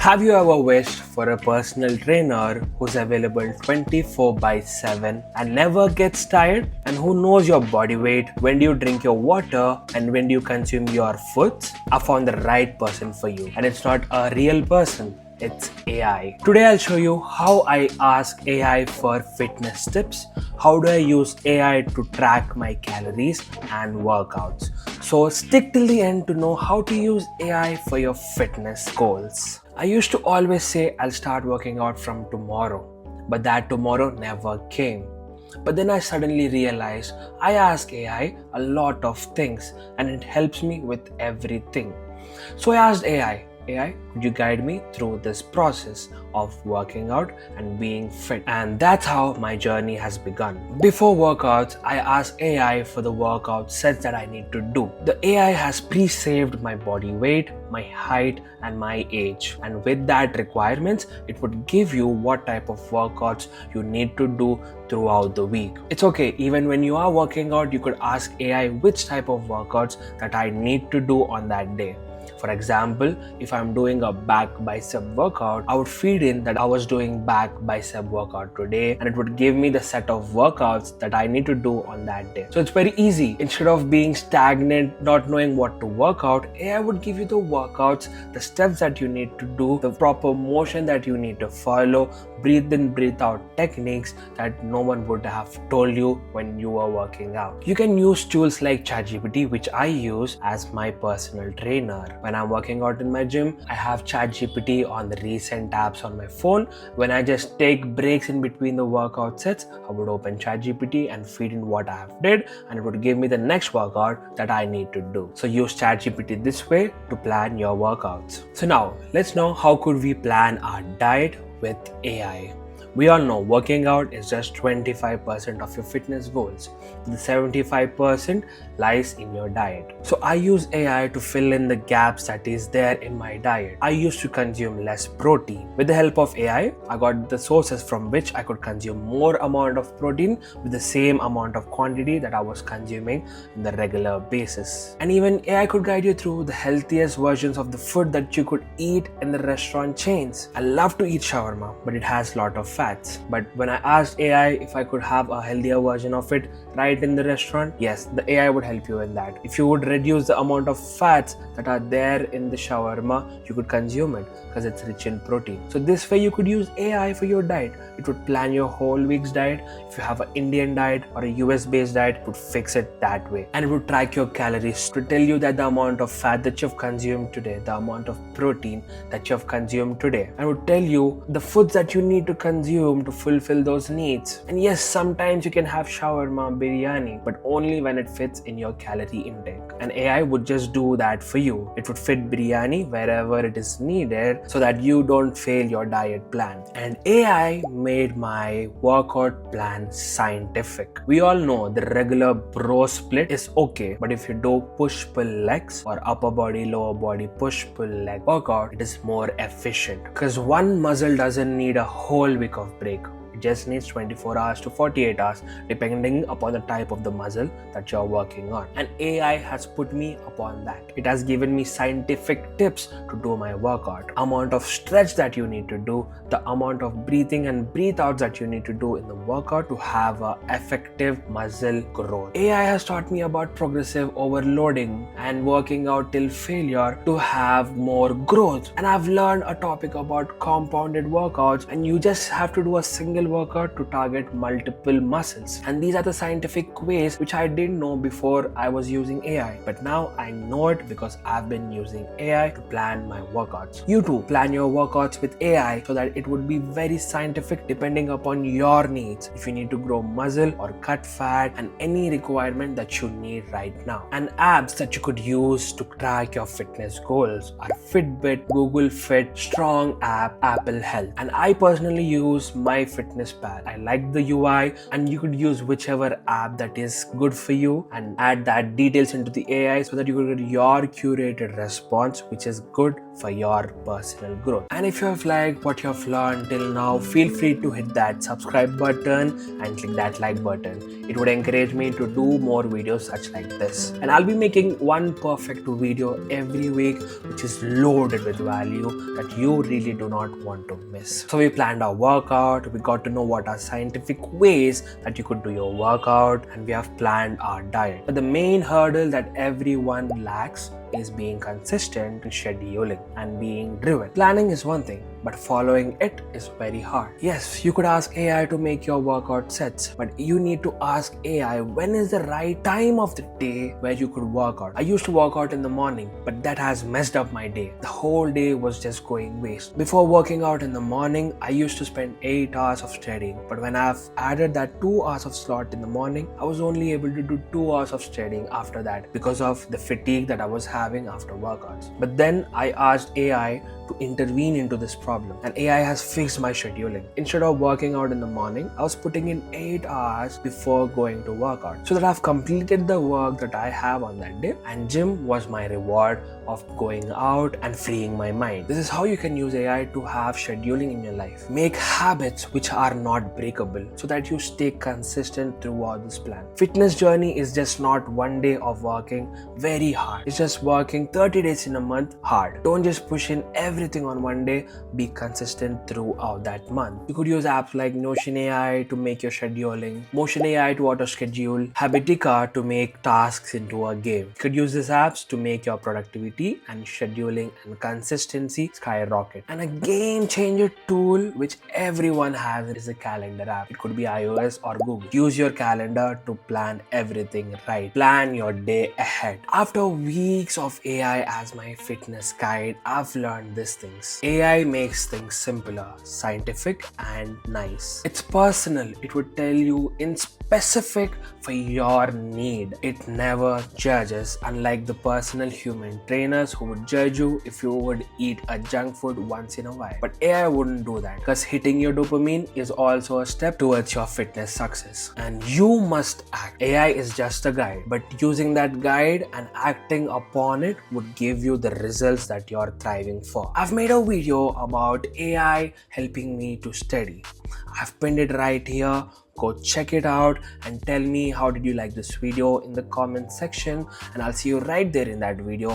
Have you ever wished for a personal trainer who's available 24 by 7 and never gets tired, and who knows your body weight, when do you drink your water, and when do you consume your foods? I found the right person for you, and it's not a real person. It's AI. Today I'll show you how I ask AI for fitness tips, how do I use AI to track my calories and workouts. So stick till the end to know how to use AI for your fitness goals. I used to always say I'll start working out from tomorrow, but that tomorrow never came. But then I suddenly realized I ask AI a lot of things and it helps me with everything. So I asked AI, could you guide me through this process of working out and being fit? And that's how my journey has begun. Before workouts, I asked AI for the workout sets that I need to do. The AI has pre-saved my body weight, my height, and my age. And with that requirements, it would give you what type of workouts you need to do throughout the week. It's okay, even when you are working out, you could ask AI which type of workouts that I need to do on that day. For example, if I'm doing a back bicep workout, I would feed in that I was doing back bicep workout today, and it would give me the set of workouts that I need to do on that day. So it's very easy. Instead of being stagnant, not knowing what to work out, AI would give you the workouts, the steps that you need to do, the proper motion that you need to follow, breathe in, breathe out techniques that no one would have told you when you were working out. You can use tools like ChatGPT, which I use as my personal trainer. When I'm working out in my gym, I have ChatGPT on the recent tabs on my phone. When I just take breaks in between the workout sets, I would open ChatGPT and feed in what I have did, and it would give me the next workout that I need to do. So use ChatGPT this way to plan your workouts. So now let's know how could we plan our diet with AI. We all know working out is just 25% of your fitness goals. The 75% lies in your diet. So I use AI to fill in the gaps that is there in my diet. I used to consume less protein. With the help of AI, I got the sources from which I could consume more amount of protein with the same amount of quantity that I was consuming on the regular basis. And even AI could guide you through the healthiest versions of the food that you could eat in the restaurant chains. I love to eat shawarma, but it has a lot of fats. But when I asked AI if I could have a healthier version of it right in the restaurant, yes, the AI would help you in that. If you would reduce the amount of fats that are there in the shawarma, you could consume it because it's rich in protein. So this way you could use AI for your diet. It would plan your whole week's diet. If you have an Indian diet or a US based diet, it would fix it that way. And it would track your calories to tell you that the amount of fat that you've consumed today, the amount of protein that you've consumed today, and would tell you the foods that you need to consume to fulfill those needs. And yes, sometimes you can have shawarma, biryani, but only when it fits in your calorie intake. And AI would just do that for you. It would fit biryani wherever it is needed so that you don't fail your diet plan. And AI made my workout plan scientific. We all know the regular bro split is okay, but if you do push-pull legs or upper body, lower body push-pull leg workout, it is more efficient because one muscle doesn't need a whole week of break. It just needs 24 hours to 48 hours depending upon the type of the muscle that you're working on. And AI has put me upon that. It has given me scientific tips to do my workout. Amount of stretch that you need to do, the amount of breathing and breathe outs that you need to do in the workout to have a effective muscle growth. AI has taught me about progressive overloading and working out till failure to have more growth. And I've learned a topic about compounded workouts, and you just have to do a single workout to target multiple muscles. And these are the scientific ways which I didn't know before I was using AI. But now I know it because I've been using AI to plan my workouts. You too plan your workouts with AI so that it would be very scientific depending upon your needs. If you need to grow muscle or cut fat and any requirement that you need right now. And apps that you could use to track your fitness goals are Fitbit, Google Fit, Strong app, Apple Health. And I personally use MyFitnessPal. I like the UI, and you could use whichever app that is good for you and add that details into the AI so that you could get your curated response which is good for your personal growth. And if you have liked what you have learned till now, feel free to hit that subscribe button and click that like button. It would encourage me to do more videos such like this. And I'll be making one perfect video every week which is loaded with value that you really do not want to miss. So we planned our workout, we got to know what are scientific ways that you could do your workout, and we have planned our diet. But the main hurdle that everyone lacks is being consistent in scheduling and being driven. Planning is one thing, but following it is very hard. Yes, you could ask AI to make your workout sets, but you need to ask AI when is the right time of the day where you could work out. I used to work out in the morning, but that has messed up my day. The whole day was just going waste. Before working out in the morning, I used to spend 8 hours of studying, but when I've added that 2 hours of slot in the morning, I was only able to do 2 hours of studying after that because of the fatigue that I was having after workouts. But then I asked AI to intervene into this problem, and AI has fixed my scheduling. Instead of working out in the morning, I was putting in 8 hours before going to workout so that I've completed the work that I have on that day, and gym was my reward of going out and freeing my mind. This is how you can use AI to have scheduling in your life. Make habits which are not breakable so that you stay consistent throughout this plan. Fitness journey is just not one day of working very hard. It's just working 30 days in a month hard. Don't just push in everything on one day. Be consistent throughout that month. You could use apps like Notion AI to make your scheduling, Motion AI to auto schedule, Habitica to make tasks into a game. You could use these apps to make your productivity and scheduling and consistency skyrocket. And a game changer tool which everyone has is a calendar app. It could be iOS or Google. Use your calendar to plan everything right. Plan your day ahead. After weeks of AI as my fitness guide, I've learned these things. AI makes things simpler, scientific and nice. It's personal. It would tell you in specific for your need. It never judges, unlike the personal human trainers who would judge you if you would eat a junk food once in a while. But AI wouldn't do that, because hitting your dopamine is also a step towards your fitness success. And you must act. AI is just a guide, but using that guide and acting upon it would give you the results that you're thriving for. I've made a video about AI helping me to study. I've pinned it right here. Go check it out and tell me how did you like this video in the comment section, and I'll see you right there in that video.